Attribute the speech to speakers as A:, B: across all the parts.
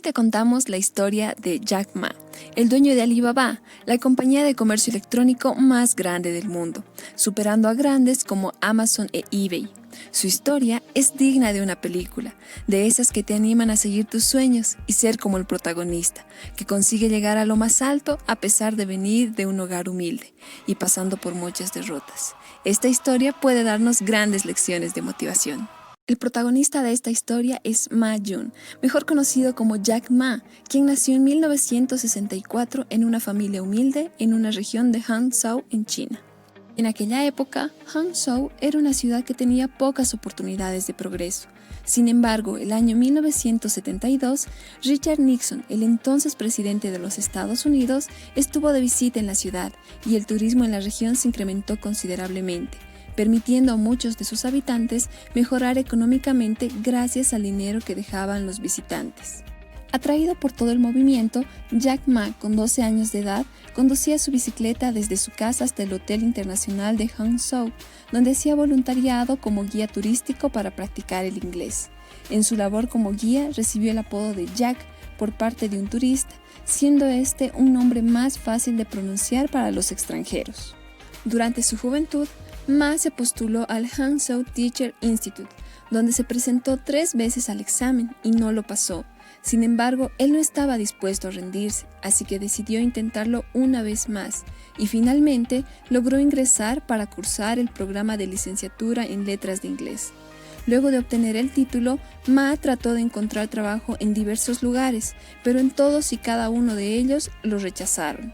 A: te contamos la historia de Jack Ma, el dueño de Alibaba, la compañía de comercio electrónico más grande del mundo, superando a grandes como Amazon e eBay. Su historia es digna de una película, de esas que te animan a seguir tus sueños y ser como el protagonista, que consigue llegar a lo más alto a pesar de venir de un hogar humilde y pasando por muchas derrotas. Esta historia puede darnos grandes lecciones de motivación. El protagonista de esta historia es Ma Jun, mejor conocido como Jack Ma, quien nació en 1964 en una familia humilde en una región de Hangzhou, en China. En aquella época, Hangzhou era una ciudad que tenía pocas oportunidades de progreso. Sin embargo, el año 1972, Richard Nixon, el entonces presidente de los Estados Unidos, estuvo de visita en la ciudad y el turismo en la región se incrementó considerablemente, permitiendo a muchos de sus habitantes mejorar económicamente gracias al dinero que dejaban los visitantes. Atraído por todo el movimiento, Jack Ma, con 12 años de edad, conducía su bicicleta desde su casa hasta el Hotel Internacional de Hangzhou, donde hacía voluntariado como guía turístico para practicar el inglés. En su labor como guía recibió el apodo de Jack por parte de un turista, siendo este un nombre más fácil de pronunciar para los extranjeros. Durante su juventud, Ma se postuló al Hangzhou Teacher Institute, donde se presentó 3 veces al examen y no lo pasó. Sin embargo, él no estaba dispuesto a rendirse, así que decidió intentarlo una vez más y finalmente logró ingresar para cursar el programa de licenciatura en letras de inglés. Luego de obtener el título, Ma trató de encontrar trabajo en diversos lugares, pero en todos y cada uno de ellos lo rechazaron.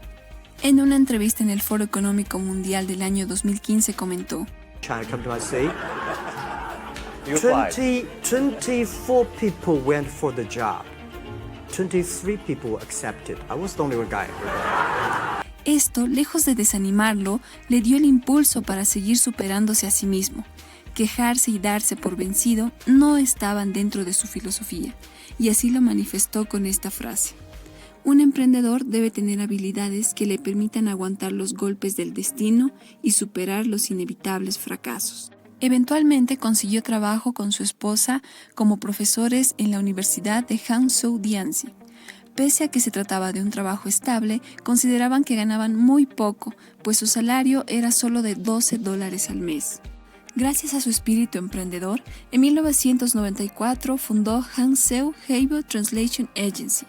A: En una entrevista en el Foro Económico Mundial del año 2015 comentó:
B: China come to say 24 people went for the job. 23 people accepted. I was the only one guy.
A: Esto, lejos de desanimarlo, le dio el impulso para seguir superándose a sí mismo. Quejarse y darse por vencido no estaban dentro de su filosofía, y así lo manifestó con esta frase: un emprendedor debe tener habilidades que le permitan aguantar los golpes del destino y superar los inevitables fracasos. Eventualmente consiguió trabajo con su esposa como profesores en la Universidad de Hangzhou Dianzi. Pese a que se trataba de un trabajo estable, consideraban que ganaban muy poco, pues su salario era solo de $12 al mes. Gracias a su espíritu emprendedor, en 1994 fundó Hangzhou Heibo Translation Agency,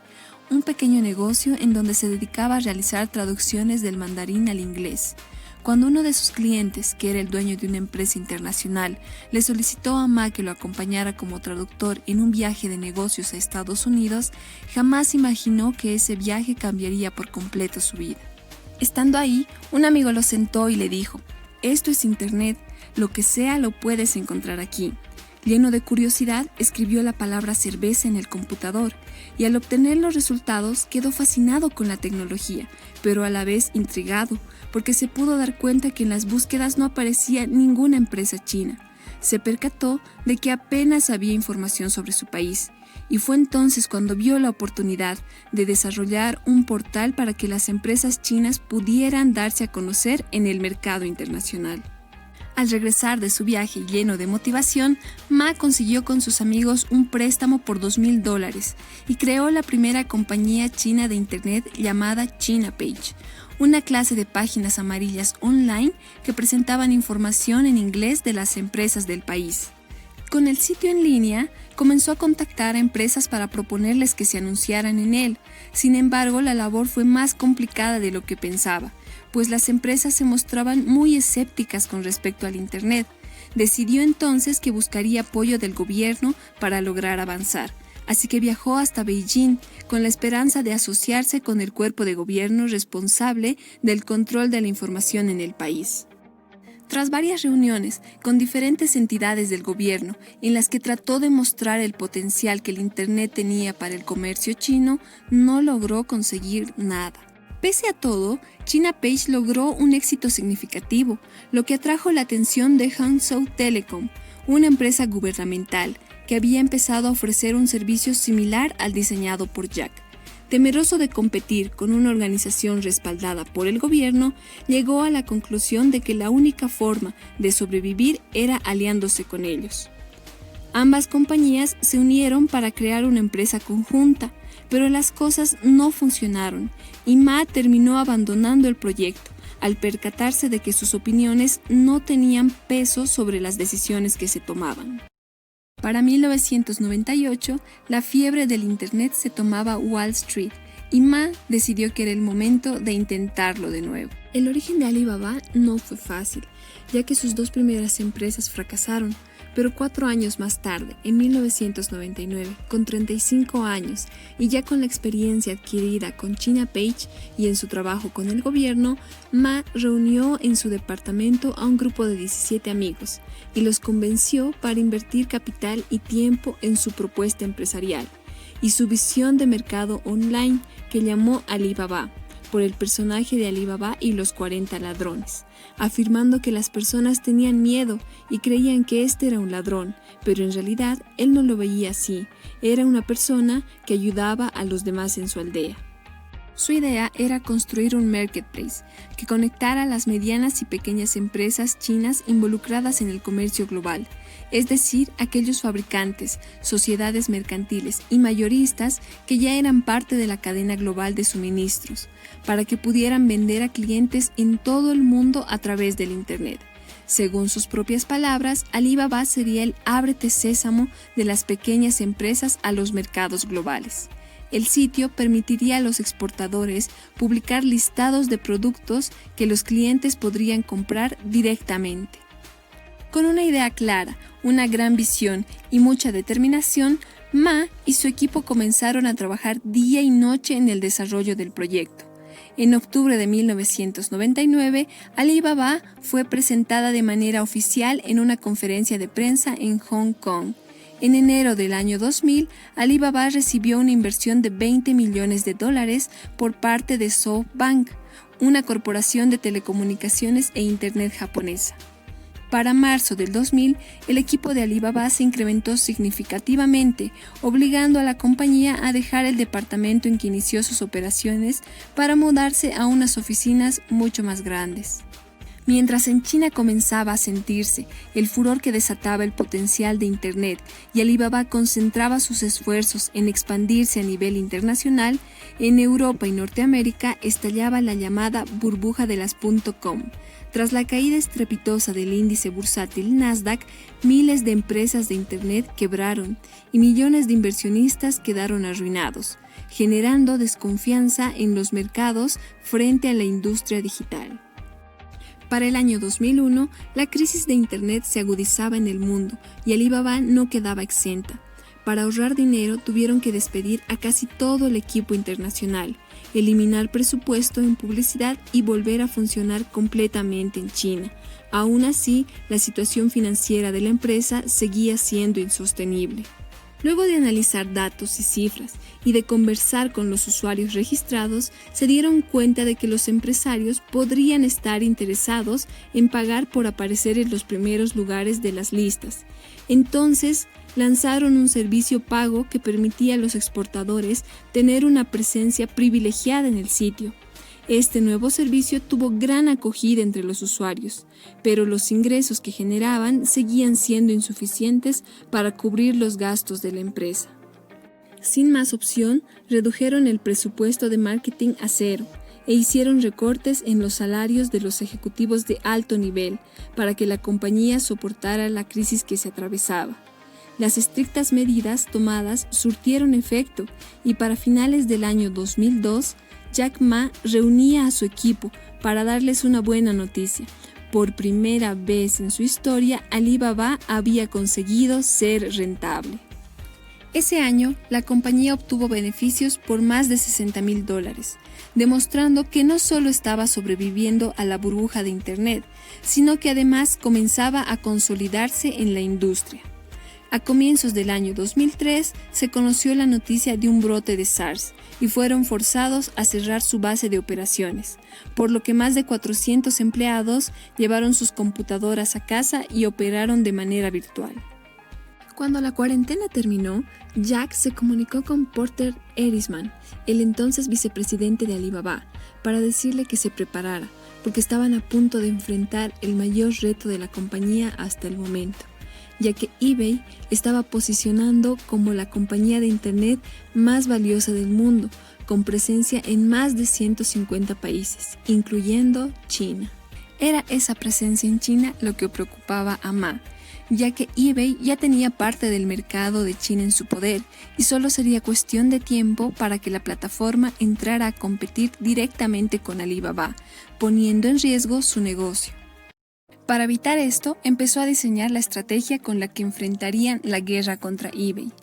A: un pequeño negocio en donde se dedicaba a realizar traducciones del mandarín al inglés. Cuando uno de sus clientes, que era el dueño de una empresa internacional, le solicitó a Ma que lo acompañara como traductor en un viaje de negocios a Estados Unidos, jamás imaginó que ese viaje cambiaría por completo su vida. Estando ahí, un amigo lo sentó y le dijo: «Esto es Internet, lo que sea lo puedes encontrar aquí». Lleno de curiosidad, escribió la palabra cerveza en el computador y al obtener los resultados quedó fascinado con la tecnología, pero a la vez intrigado, porque se pudo dar cuenta que en las búsquedas no aparecía ninguna empresa china. Se percató de que apenas había información sobre su país, y fue entonces cuando vio la oportunidad de desarrollar un portal para que las empresas chinas pudieran darse a conocer en el mercado internacional. Al regresar de su viaje lleno de motivación, Ma consiguió con sus amigos un préstamo por $2,000 y creó la primera compañía china de Internet llamada China Page, una clase de páginas amarillas online que presentaban información en inglés de las empresas del país. Con el sitio en línea, comenzó a contactar a empresas para proponerles que se anunciaran en él. Sin embargo, la labor fue más complicada de lo que pensaba, pues las empresas se mostraban muy escépticas con respecto al Internet. Decidió entonces que buscaría apoyo del gobierno para lograr avanzar, así que viajó hasta Beijing con la esperanza de asociarse con el cuerpo de gobierno responsable del control de la información en el país. Tras varias reuniones con diferentes entidades del gobierno en las que trató de mostrar el potencial que el Internet tenía para el comercio chino, no logró conseguir nada. Pese a todo, China Page logró un éxito significativo, lo que atrajo la atención de Hangzhou Telecom, una empresa gubernamental que había empezado a ofrecer un servicio similar al diseñado por Jack. Temeroso de competir con una organización respaldada por el gobierno, llegó a la conclusión de que la única forma de sobrevivir era aliándose con ellos. Ambas compañías se unieron para crear una empresa conjunta, pero las cosas no funcionaron y Ma terminó abandonando el proyecto al percatarse de que sus opiniones no tenían peso sobre las decisiones que se tomaban. Para 1998, la fiebre del Internet se tomaba Wall Street y Ma decidió que era el momento de intentarlo de nuevo. El origen de Alibaba no fue fácil, ya que sus dos primeras empresas fracasaron, pero 4 años más tarde, en 1999, con 35 años y ya con la experiencia adquirida con China Page y en su trabajo con el gobierno, Ma reunió en su departamento a un grupo de 17 amigos y los convenció para invertir capital y tiempo en su propuesta empresarial y su visión de mercado online que llamó Alibaba, por el personaje de Alibaba y los 40 ladrones, afirmando que las personas tenían miedo y creían que este era un ladrón, pero en realidad él no lo veía así, era una persona que ayudaba a los demás en su aldea. Su idea era construir un marketplace que conectara a las medianas y pequeñas empresas chinas involucradas en el comercio global, es decir, aquellos fabricantes, sociedades mercantiles y mayoristas que ya eran parte de la cadena global de suministros, para que pudieran vender a clientes en todo el mundo a través del Internet. Según sus propias palabras, Alibaba sería el ábrete sésamo de las pequeñas empresas a los mercados globales. El sitio permitiría a los exportadores publicar listados de productos que los clientes podrían comprar directamente. Con una idea clara, una gran visión y mucha determinación, Ma y su equipo comenzaron a trabajar día y noche en el desarrollo del proyecto. En octubre de 1999, Alibaba fue presentada de manera oficial en una conferencia de prensa en Hong Kong. En enero del año 2000, Alibaba recibió una inversión de $20 millones por parte de SoftBank, una corporación de telecomunicaciones e Internet japonesa. Para marzo del 2000, el equipo de Alibaba se incrementó significativamente, obligando a la compañía a dejar el departamento en que inició sus operaciones para mudarse a unas oficinas mucho más grandes. Mientras en China comenzaba a sentirse el furor que desataba el potencial de Internet y Alibaba concentraba sus esfuerzos en expandirse a nivel internacional, en Europa y Norteamérica estallaba la llamada burbuja de las .com. Tras la caída estrepitosa del índice bursátil Nasdaq, miles de empresas de Internet quebraron y millones de inversionistas quedaron arruinados, generando desconfianza en los mercados frente a la industria digital. Para el año 2001, la crisis de Internet se agudizaba en el mundo y Alibaba no quedaba exenta. Para ahorrar dinero tuvieron que despedir a casi todo el equipo internacional, eliminar presupuesto en publicidad y volver a funcionar completamente en China. Aún así, la situación financiera de la empresa seguía siendo insostenible. Luego de analizar datos y cifras y de conversar con los usuarios registrados, se dieron cuenta de que los empresarios podrían estar interesados en pagar por aparecer en los primeros lugares de las listas. Entonces, lanzaron un servicio pago que permitía a los exportadores tener una presencia privilegiada en el sitio. Este nuevo servicio tuvo gran acogida entre los usuarios, pero los ingresos que generaban seguían siendo insuficientes para cubrir los gastos de la empresa. Sin más opción, redujeron el presupuesto de marketing a cero e hicieron recortes en los salarios de los ejecutivos de alto nivel para que la compañía soportara la crisis que se atravesaba. Las estrictas medidas tomadas surtieron efecto y para finales del año 2002, Jack Ma reunía a su equipo para darles una buena noticia. Por primera vez en su historia, Alibaba había conseguido ser rentable. Ese año, la compañía obtuvo beneficios por más de $60,000, demostrando que no solo estaba sobreviviendo a la burbuja de Internet, sino que además comenzaba a consolidarse en la industria. A comienzos del año 2003 se conoció la noticia de un brote de SARS y fueron forzados a cerrar su base de operaciones, por lo que más de 400 empleados llevaron sus computadoras a casa y operaron de manera virtual. Cuando la cuarentena terminó, Jack se comunicó con Porter Erisman, el entonces vicepresidente de Alibaba, para decirle que se preparara, porque estaban a punto de enfrentar el mayor reto de la compañía hasta el momento. ya que eBay estaba posicionando como la compañía de Internet más valiosa del mundo, con presencia en más de 150 países, incluyendo China. Era esa presencia en China lo que preocupaba a Ma, ya que eBay ya tenía parte del mercado de China en su poder y solo sería cuestión de tiempo para que la plataforma entrara a competir directamente con Alibaba, poniendo en riesgo su negocio. Para evitar esto, empezó a diseñar la estrategia con la que enfrentarían la guerra contra eBay.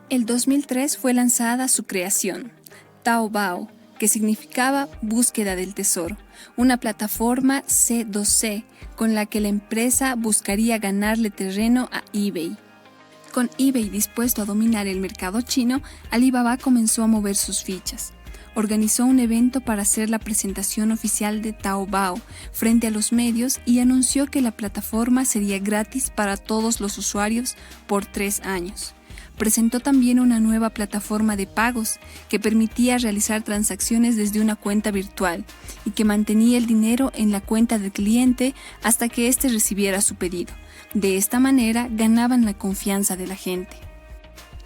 A: El 2003 fue lanzada su creación, Taobao, que significaba búsqueda del tesoro, una plataforma C2C con la que la empresa buscaría ganarle terreno a eBay. Con eBay dispuesto a dominar el mercado chino, Alibaba comenzó a mover sus fichas. Organizó un evento para hacer la presentación oficial de Taobao frente a los medios y anunció que la plataforma sería gratis para todos los usuarios por 3 años. Presentó también una nueva plataforma de pagos que permitía realizar transacciones desde una cuenta virtual y que mantenía el dinero en la cuenta del cliente hasta que éste recibiera su pedido. De esta manera ganaban la confianza de la gente.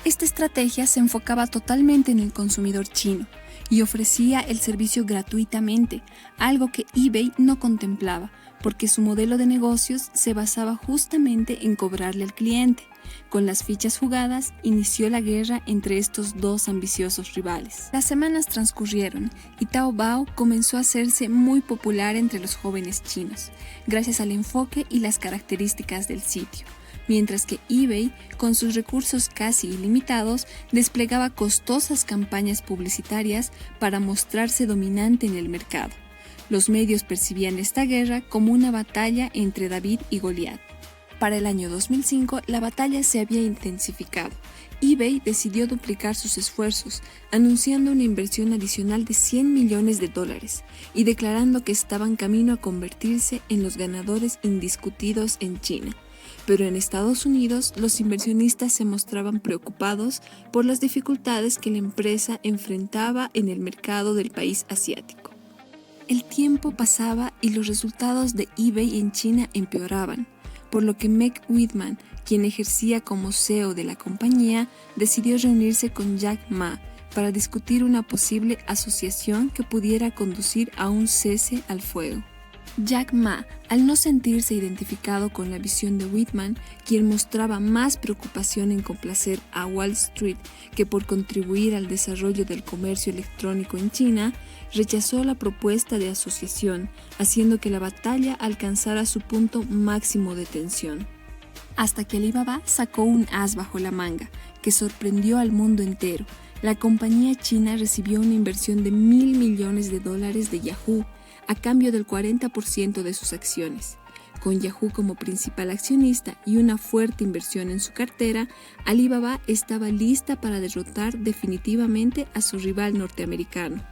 A: Esta estrategia se enfocaba totalmente en el consumidor chino y ofrecía el servicio gratuitamente, algo que eBay no contemplaba, porque su modelo de negocios se basaba justamente en cobrarle al cliente. Con las fichas jugadas, inició la guerra entre estos dos ambiciosos rivales. Las semanas transcurrieron y Taobao comenzó a hacerse muy popular entre los jóvenes chinos, gracias al enfoque y las características del sitio, mientras que eBay, con sus recursos casi ilimitados, desplegaba costosas campañas publicitarias para mostrarse dominante en el mercado. Los medios percibían esta guerra como una batalla entre David y Goliat. Para el año 2005, la batalla se había intensificado. eBay decidió duplicar sus esfuerzos, anunciando una inversión adicional de $100 millones y declarando que estaban camino a convertirse en los ganadores indiscutidos en China. Pero en Estados Unidos, los inversionistas se mostraban preocupados por las dificultades que la empresa enfrentaba en el mercado del país asiático. El tiempo pasaba y los resultados de eBay en China empeoraban, por lo que Meg Whitman, quien ejercía como CEO de la compañía, decidió reunirse con Jack Ma para discutir una posible asociación que pudiera conducir a un cese al fuego. Jack Ma, al no sentirse identificado con la visión de Whitman, quien mostraba más preocupación en complacer a Wall Street que por contribuir al desarrollo del comercio electrónico en China, rechazó la propuesta de asociación, haciendo que la batalla alcanzara su punto máximo de tensión. Hasta que Alibaba sacó un as bajo la manga, que sorprendió al mundo entero. La compañía china recibió una inversión de $1.000 millones de Yahoo, a cambio del 40% de sus acciones. Con Yahoo como principal accionista y una fuerte inversión en su cartera, Alibaba estaba lista para derrotar definitivamente a su rival norteamericano.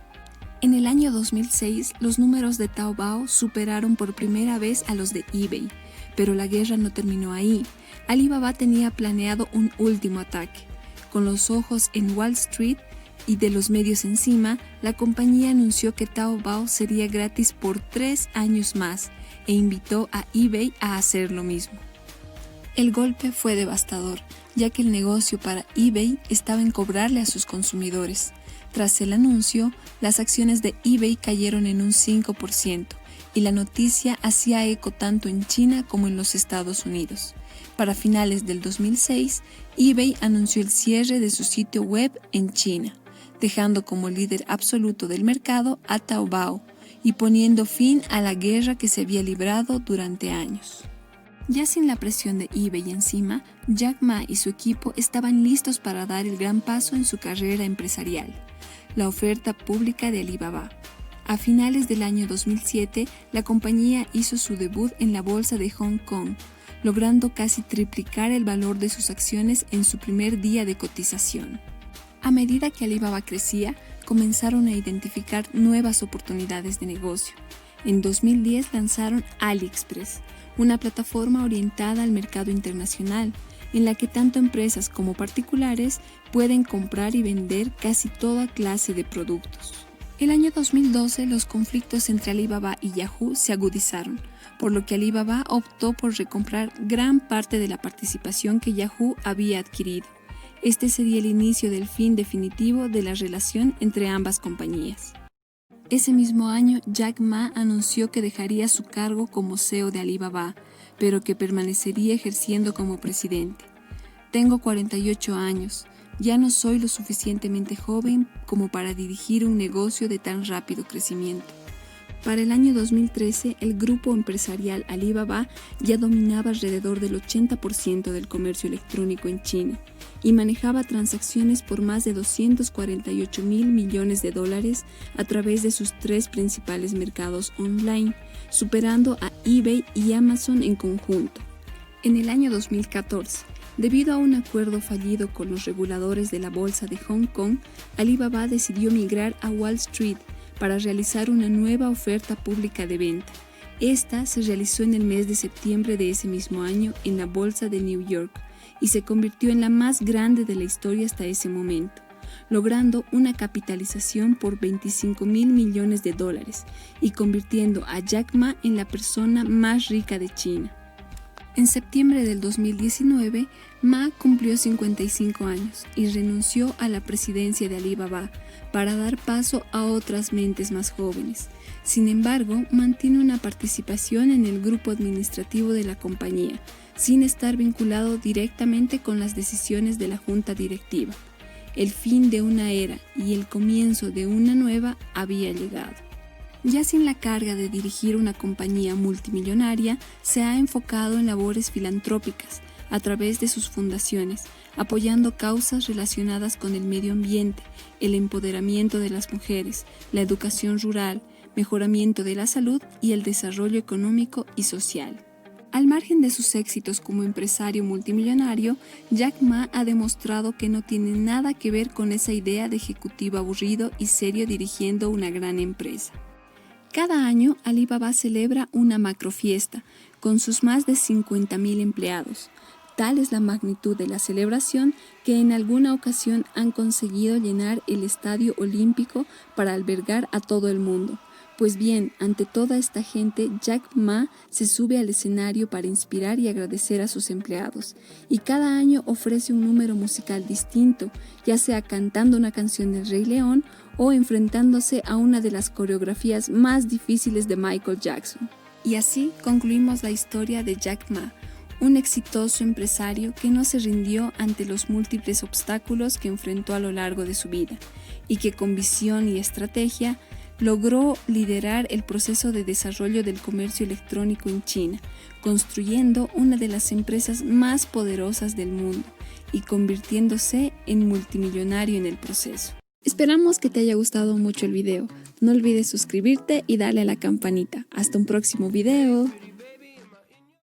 A: En el año 2006, los números de Taobao superaron por primera vez a los de eBay, pero la guerra no terminó ahí. Alibaba tenía planeado un último ataque. Con los ojos en Wall Street y de los medios encima, la compañía anunció que Taobao sería gratis por 3 años más e invitó a eBay a hacer lo mismo. El golpe fue devastador, ya que el negocio para eBay estaba en cobrarle a sus consumidores. Tras el anuncio, las acciones de eBay cayeron en un 5% y la noticia hacía eco tanto en China como en los Estados Unidos. Para finales del 2006, eBay anunció el cierre de su sitio web en China, dejando como líder absoluto del mercado a Taobao y poniendo fin a la guerra que se había librado durante años. Ya sin la presión de eBay encima, Jack Ma y su equipo estaban listos para dar el gran paso en su carrera empresarial, la oferta pública de Alibaba. A finales del año 2007, la compañía hizo su debut en la bolsa de Hong Kong, logrando casi triplicar el valor de sus acciones en su primer día de cotización. A medida que Alibaba crecía, comenzaron a identificar nuevas oportunidades de negocio. En 2010 lanzaron AliExpress, una plataforma orientada al mercado internacional, en la que tanto empresas como particulares pueden comprar y vender casi toda clase de productos. El año 2012 los conflictos entre Alibaba y Yahoo se agudizaron, por lo que Alibaba optó por recomprar gran parte de la participación que Yahoo había adquirido. Este sería el inicio del fin definitivo de la relación entre ambas compañías. Ese mismo año, Jack Ma anunció que dejaría su cargo como CEO de Alibaba, pero que permanecería ejerciendo como presidente. Tengo 48 años, ya no soy lo suficientemente joven como para dirigir un negocio de tan rápido crecimiento. Para el año 2013, el grupo empresarial Alibaba ya dominaba alrededor del 80% del comercio electrónico en China y manejaba transacciones por más de 248.000 millones de dólares a través de sus 3 principales mercados online, superando a eBay y Amazon en conjunto. En el año 2014, debido a un acuerdo fallido con los reguladores de la bolsa de Hong Kong, Alibaba decidió migrar a Wall Street para realizar una nueva oferta pública de venta. Esta se realizó en el mes de septiembre de ese mismo año en la bolsa de New York y se convirtió en la más grande de la historia hasta ese momento, logrando una capitalización por 25.000 millones de dólares y convirtiendo a Jack Ma en la persona más rica de China. En septiembre del 2019, Ma cumplió 55 años y renunció a la presidencia de Alibaba para dar paso a otras mentes más jóvenes. Sin embargo, mantiene una participación en el grupo administrativo de la compañía, sin estar vinculado directamente con las decisiones de la junta directiva. El fin de una era y el comienzo de una nueva había llegado. Ya sin la carga de dirigir una compañía multimillonaria, se ha enfocado en labores filantrópicas a través de sus fundaciones, apoyando causas relacionadas con el medio ambiente, el empoderamiento de las mujeres, la educación rural, mejoramiento de la salud y el desarrollo económico y social. Al margen de sus éxitos como empresario multimillonario, Jack Ma ha demostrado que no tiene nada que ver con esa idea de ejecutivo aburrido y serio dirigiendo una gran empresa. Cada año, Alibaba celebra una macrofiesta con sus más de 50.000 empleados. Tal es la magnitud de la celebración que en alguna ocasión han conseguido llenar el Estadio Olímpico para albergar a todo el mundo. Pues bien, ante toda esta gente, Jack Ma se sube al escenario para inspirar y agradecer a sus empleados. Y cada año ofrece un número musical distinto, ya sea cantando una canción del Rey León o enfrentándose a una de las coreografías más difíciles de Michael Jackson. Y así concluimos la historia de Jack Ma, un exitoso empresario que no se rindió ante los múltiples obstáculos que enfrentó a lo largo de su vida y que con visión y estrategia logró liderar el proceso de desarrollo del comercio electrónico en China, construyendo una de las empresas más poderosas del mundo y convirtiéndose en multimillonario en el proceso. Esperamos que te haya gustado mucho el video. No olvides suscribirte y darle a la campanita. Hasta un próximo video.